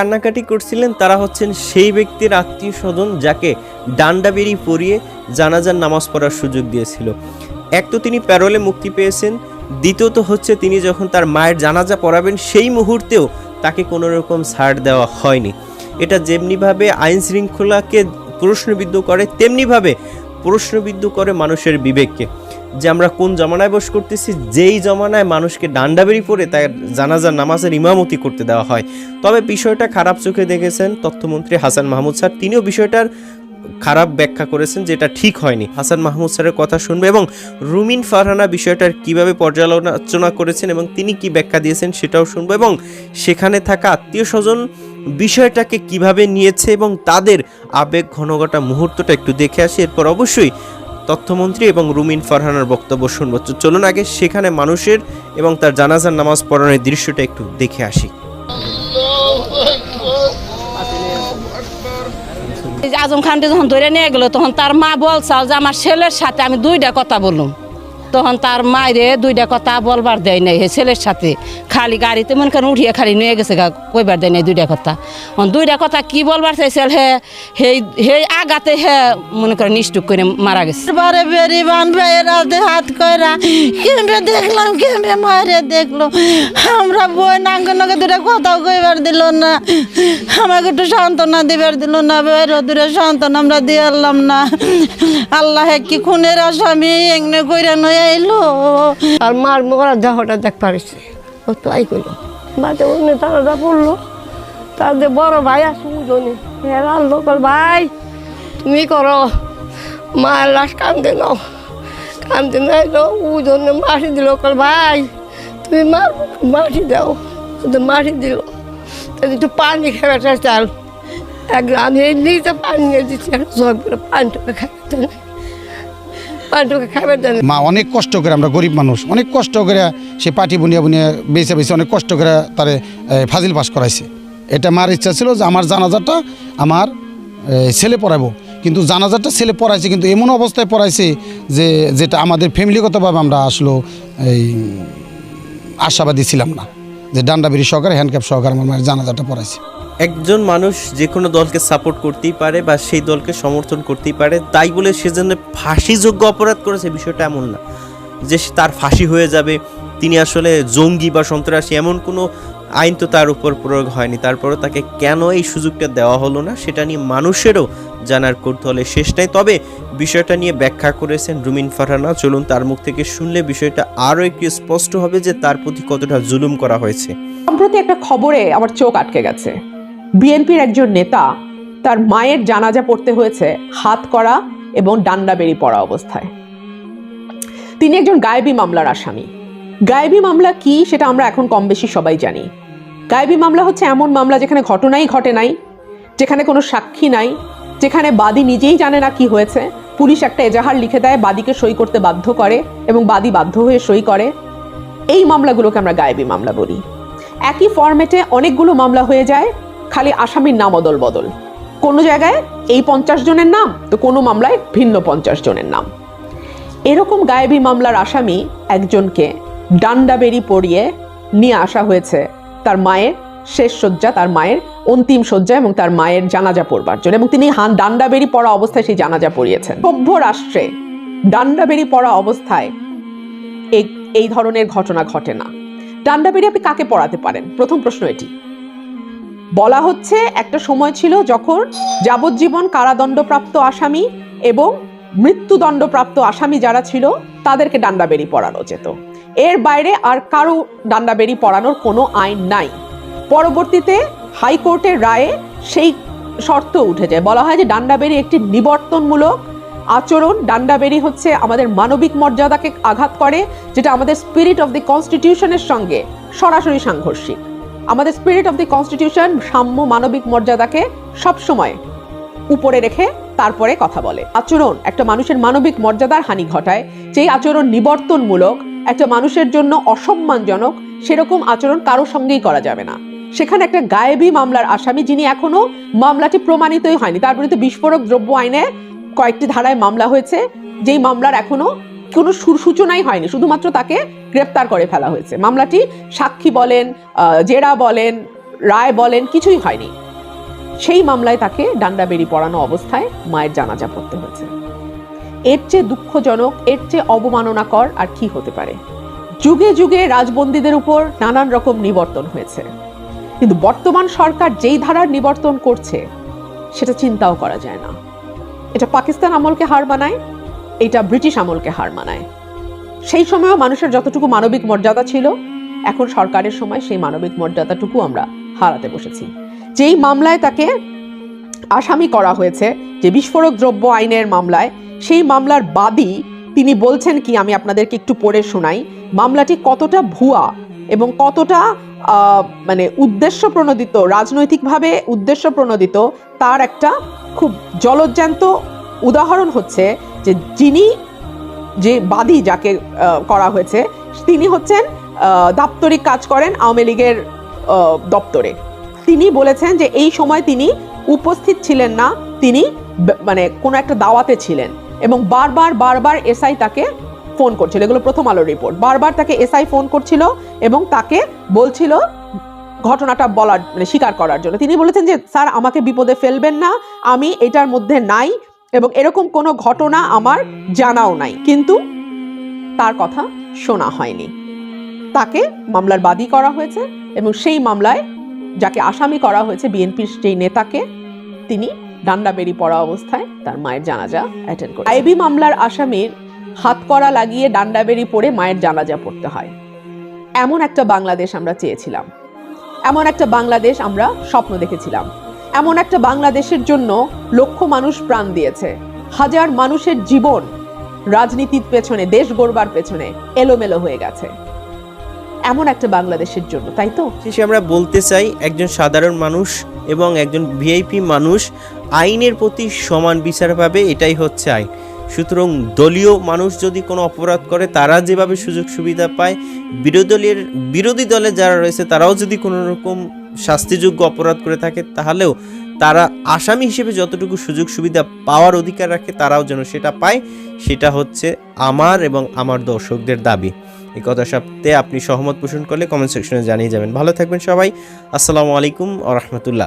কান্নাকাটি করছিলেন তারা হচ্ছেন সেই ব্যক্তির আত্মীয় স্বজন যাকে ডান্ডা বেরি পরিয়ে জানাজার নামাজ পড়ার সুযোগ দিয়েছিল। এক তো তিনি প্যারোলে মুক্তি পেয়েছেন, দ্বিতীয়ত হচ্ছে তিনি যখন তার মায়ের জানাজা পড়াবেন সেই মুহূর্তেও তাকে কোনো রকম ছাড় দেওয়া হয়নি। এটা যেমনিভাবে আইন শৃঙ্খলাকে প্রশ্নবিদ্ধ করে তেমনিভাবে প্রশ্নবিদ্ধ করে মানুষের বিবেককে, যে আমরা কোন জমানায় বস করতেছি, যেই জমানায় মানুষকে ডান্ডাবেরি পরে তার জানাজার নামাজের ইমামতি করতে দেওয়া হয়। তবে বিষয়টা খারাপ চোখে দেখেছেন তথ্যমন্ত্রী হাসান মাহমুদ স্যার, তিনিও বিষয়টার খারাপ ব্যাখ্যা করেছেন যেটা ঠিক হয়নি। হাসান মাহমুদ স্যারের কথা শুনবে এবং রুমিন ফারহানা বিষয়টার কিভাবে পর্যালোচনা করেছেন এবং তিনি কি ব্যাখ্যা দিয়েছেন সেটাও শুনবো, এবং সেখানে থাকা আত্মীয় স্বজন বিষয়টাকে কিভাবে নিয়েছে এবং তাদের আবেগ ঘনঘটা মুহূর্তটা একটু দেখে আসি। এরপর অবশ্যই তথ্যমন্ত্রী এবং রুমিন ফারহানার বক্তব্য শুনবো। চলুন আগে সেখানে মানুষের এবং তার জানাজার নামাজ পড়ানোর দৃশ্যটা একটু দেখে আসি। আজম খানকে যখন ধরে নিয়ে গেল তখন তার মা বলছে যে আমার ছেলের সাথে আমি দুইটা কথা বললাম, তখন তার মায়েরে দুইটা কথা বলবার দেয় নাই ছেলের সাথে, খালি গাড়িতে মনে করেন উঠিয়ে খালি নিয়ে গেছে কইবার দেয় নাই দুইটা কথা কি বলবার চাইছিল হে আগাতে মনে করেন নিষ্ঠুক করে মারা গেছে। বারে বেরি বান ভাইয়ের হাতে হাত কইরা কেমবে দেখলাম কেমবে মারে দেখলো, আমরা বই নাঙ্গনকে দুটা কথাও কইবার দিল না, আমাকে একটু সান্ত্বনা দিবার দিল না, বাইরে দূরে সান্ত্বনা আমরা দিয়ে আনলাম না। আল্লাহ কি খুনের আসামি এমনি কইরা নয় আইলো আর মার মরা দেহটা দেখ পারিছে ও তো আই করলো মাঝে অন্য তারা পড়লো, তার যে বড় ভাই আছে উজনে হেরাল লোকাল ভাই তুমি করো, মার লাশ কান্দে নাও, কান্দে নাইলো উজনে মাটি দিল কাল ভাই তুমি মাটি দাও, মাটি দিল একটু পানি খাবে চাল একদম আমি নিজে পানি নিয়ে দিচ্ছি জগ পানিটাকে খাইতে না, মা অনেক কষ্ট করে, আমরা গরিব মানুষ অনেক কষ্ট করে সে পাটি বুনিয়া বুনিয়া বেছে বেছে অনেক কষ্ট করে তারে ফাজিল পাস করাইছে। এটা মার ইচ্ছা ছিল যে আমার জানাজাটা আমার ছেলে পড়াবো, কিন্তু জানাজাটা ছেলে পড়াইছে কিন্তু এমন অবস্থায় পড়াইছে যে যেটা আমাদের ফ্যামিলিগতভাবে আমরা আসলে এই আশাবাদী ছিলাম না যে ডান্ডাবেরি সহকারে হ্যান্ডক্যাপ সহকারে আমার মায়ের জানাজাটা পড়াইছে। একজন মানুষ যে কোনো দলকে সাপোর্ট করতেই পারে বা সেই দলকে সমর্থন করতেই পারে, তাই বলে সেজন্য ফাঁসিযোগ্য অপরাধ করেছে বিষয়টা এমন না যে তার ফাঁসি হয়ে যাবে, তিনি আসলে জঙ্গি বা সন্ত্রাসী এমন কোনো আইন তো তার উপর প্রয়োগ হয়নি। তারপরে তাকে কেন এই সুযোগটা দেওয়া হলো না সেটা নিয়ে মানুষেরও জানার কৌতূহলের শেষ নাই। তবে বিষয়টা নিয়ে ব্যাখ্যা করেছেন রুমিন ফারহানা, চলুন তার মুখ থেকে শুনলে বিষয়টা আরও একটু স্পষ্ট হবে যে তার প্রতি কতটা জুলুম করা হয়েছে। সম্প্রতি একটা খবরে আমার চোখ আটকে গেছে, বিএনপির একজন নেতা তার মায়ের জানাজা পড়তে হয়েছে হাত করা এবং ডান্ডাবেরি পড়া অবস্থায়। তিনি একজন গায়েবী মামলার আসামি। গায়েবী মামলা কি সেটা আমরা এখন কম বেশি সবাই জানি। গায়েবী মামলা হচ্ছে এমন মামলা যেখানে ঘটনাই ঘটে নাই, যেখানে কোনো সাক্ষী নাই, যেখানে বাদী নিজেই জানে না কি হয়েছে, পুলিশ একটা এজাহার লিখে দেয়, বাদীকে সই করতে বাধ্য করে এবং বাদী বাধ্য হয়ে সই করে। এই মামলাগুলোকে আমরা গায়েবী মামলা বলি। একই ফরম্যাটে অনেকগুলো মামলা হয়ে যায়, খালি আসামির নাম অদল বদল, কোনো জায়গায় এই 50 জনের নাম তো কোনো মামলায় ভিন্ন 50 জনের নাম। এরকম গায়েবী মামলার আসামি একজনকে ডান্ডাবেরি পরিয়ে নিয়ে আসা হয়েছে তার মায়ের শেষ শয্যা, তার মায়ের অন্তিম শয্যা এবং তার মায়ের জানাজা পড়বার জন্য, এবং তিনি ডান্ডাবেরি পড়া অবস্থায় সেই জানাজা পড়িয়েছেন। সভ্য রাষ্ট্রে ডান্ডাবেরি পড়া অবস্থায় এই ধরনের ঘটনা ঘটে না। ডান্ডাবেরি আপনি কাকে পড়াতে পারেন? প্রথম প্রশ্ন এটি। বলা হচ্ছে একটা সময় ছিল যখন যাবজ্জীবন কারাদণ্ডপ্রাপ্ত আসামি এবং মৃত্যুদণ্ডপ্রাপ্ত আসামি যারা ছিল তাদেরকে ডান্ডাবেরি পড়ানো যেত, এর বাইরে আর কারো ডান্ডাবেরি পড়ানোর কোনো আইন নাই। পরবর্তীতে হাইকোর্টের রায়ে সেই শর্ত উঠে যায়, বলা হয় যে ডান্ডাবেরি একটি নিবর্তনমূলক আচরণ, ডান্ডাবেরি হচ্ছে আমাদের মানবিক মর্যাদাকে আঘাত করে, যেটা আমাদের স্পিরিট অফ দি কনস্টিটিউশনের সঙ্গে সরাসরি সাংঘর্ষিক। আমাদের স্পিরিট অফ দি কনস্টিটিউশন সাম্য মানবিক মর্যাদাকে সবসময় উপরে রেখে তারপরে কথা বলে। আচরণ একটা মানুষের মানবিক মর্যাদার হানি ঘটায়, যেই আচরণ নিবর্তনমূলক, একটা মানুষের জন্য অসম্মানজনক, সেরকম আচরণ কারোর সঙ্গেই করা যাবে না। সেখানে একটা গায়েবী মামলার আসামি, যিনি এখনো মামলাটি প্রমাণিতই হয়নি, তার বিরুদ্ধে বিস্ফোরক দ্রব্য আইনে কয়েকটি ধারায় মামলা হয়েছে, যেই মামলার এখনো কোনো সূচনাই হয়নি, শুধুমাত্র তাকে গ্রেপ্তার করে ফেলা হয়েছে। মামলাটি সাক্ষী বলেন, জেরা বলেন, রায় বলেন কিছুই হয়নি। সেই মামলায় তাকে ডান্ডাবেড়ি পড়ানো অবস্থায় মায়ের জানাজা পড়তে হয়েছে। এর চেয়ে দুঃখজনক, এর চেয়ে অবমাননাকর আর কি হতে পারে? যুগে যুগে রাজবন্দীদের উপর নানান রকম নিবর্তন হয়েছে, কিন্তু বর্তমান সরকার যেই ধারার নিবর্তন করছে সেটা চিন্তাও করা যায় না। এটা পাকিস্তান আমলকে হার মানায়, এটা ব্রিটিশ আমলকে হার মানায়। সেই সময়ও মানুষের যতটুকু মানবিক মর্যাদা ছিল, এখন সরকারের সময় সেই মানবিক মর্যাদাটুকু আমরা হারাতে বসেছি। যেই মামলায় তাকে আসামি করা হয়েছে, যে বিস্ফোরক দ্রব্য আইনের মামলায়, সেই মামলার বাদী তিনি বলছেন কি, আমি আপনাদেরকে একটু পড়ে শোনাই। মামলাটি কতটা ভুয়া এবং কতটা মানে উদ্দেশ্য প্রণোদিত, রাজনৈতিকভাবে উদ্দেশ্য প্রণোদিত, তার একটা খুব জলজ্যান্ত উদাহরণ হচ্ছে যে যিনি, যে বাদী যাকে করা হয়েছে, তিনি হচ্ছেন দাপ্তরিক কাজ করেন আওয়ামী লীগের দপ্তরে। তিনি বলেছেন যে এই সময় তিনি উপস্থিত ছিলেন না, তিনি মানে কোনো একটা দাওয়াতে ছিলেন এবং বারবার এসআই তাকে ফোন করছিল। এগুলো প্রথম আলোর রিপোর্ট। বারবার তাকে এসআই ফোন করছিল এবং তাকে বলছিল ঘটনাটা বলার, মানে স্বীকার করার জন্য। তিনি বলেছেন যে স্যার, আমাকে বিপদে ফেলবেন না, আমি এটার মধ্যে নাই এবং এরকম কোনো ঘটনা আমার জানাও নাই। কিন্তু তার কথা শোনা হয়নি। তাকে মামলার বাদী করা হয়েছে এবং সেই মামলায় যাকে আসামি করা হয়েছে, বিএনপির সেই নেতাকে, তিনি ডান্ডাবেড়ি পড়া অবস্থায় তার মায়ের জানাজা অ্যাটেন্ড করেন। আইবি মামলার আসামির হাতকড়া লাগিয়ে ডান্ডাবেড়ি পড়ে মায়ের জানাজা পড়তে হয়, এমন একটা বাংলাদেশ আমরা চেয়েছিলাম, এমন একটা বাংলাদেশ আমরা স্বপ্ন দেখেছিলাম। এমন একটা বাংলাদেশের জন্য লক্ষ মানুষ প্রাণ দিয়েছে, হাজার মানুষের জীবন রাজনীতির পেছনে, দেশ গড়বার পেছনে এলোমেলো হয়ে গেছে, এমন একটা বাংলাদেশের জন্য, তাই তো? শেষে আমরা বলতে চাই, একজন সাধারণ মানুষ এবং একজন ভিআইপি মানুষ আইনের প্রতি সমান বিচার পাবে, এটাই হচ্ছে আইন। সুতরাং দলীয় মানুষ যদি কোনো অপরাধ করে, তারা যেভাবে সুযোগ সুবিধা পায়, বিরোধী দলে যারা রয়েছে তারাও যদি কোনো রকম শাস্তিযোগ্য অপরাধ করে থাকে, তাহলেও তারা আসামি হিসেবে যতটুকু সুযোগ সুবিধা পাওয়ার অধিকার রাখে, তারাও যেন সেটা পায়। সেটা হচ্ছে আমার এবং আমার দর্শকদের দাবি। এই কথার সাথে আপনি সহমত পোষণ করলে কমেন্ট সেকশনে জানিয়ে যাবেন। ভালো থাকবেন সবাই। আসসালামু আলাইকুম ওয়া রাহমাতুল্লাহ।